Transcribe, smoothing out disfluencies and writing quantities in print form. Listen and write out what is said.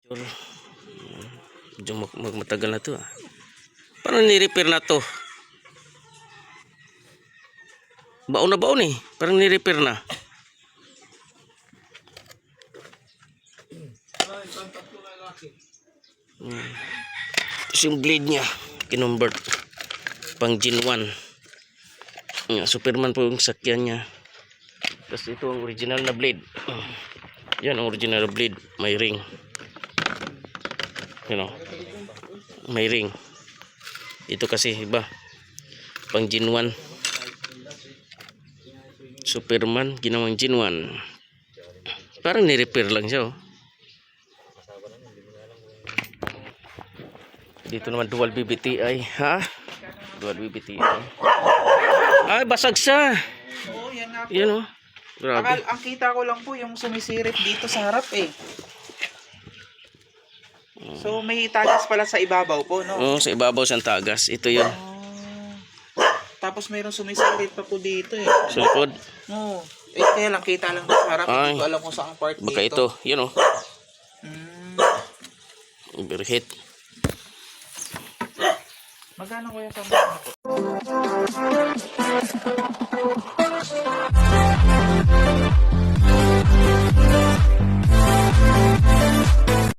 Medyo matagal na to ah. Parang ni-repair na to. Baon na baon eh. Parang ni-repair na. Tapos yung blade niya kinumbert pang Gen 1. Superman po yung sakyan niya. Tapos ito ang original na blade. Yan ang original na blade. May ring. You know, may ring. Ito kasi iba. Pang Gen 1. Superman ginawang Gen 1. Parang ni-repair lang siya oh. Dito naman dual BBTI, ha? Dual BBTI. Ay, basag siya. Oo, yan nga po. Yan oh. Grabe. Ang kita ko lang po yung sumisirip dito sa harap eh. So may tagas pala sa ibabaw po, no? Oo, sa ibabaw siyang tagas. Ito yun. Tapos mayroong sumisirip pa po dito eh. Sa likod. Oo. Kaya lang kita lang sa harap. Ay. Hindi ko alam kung saan part dito. Baka ito. Yun oh. Overheat. Magkano kuya sa mga po?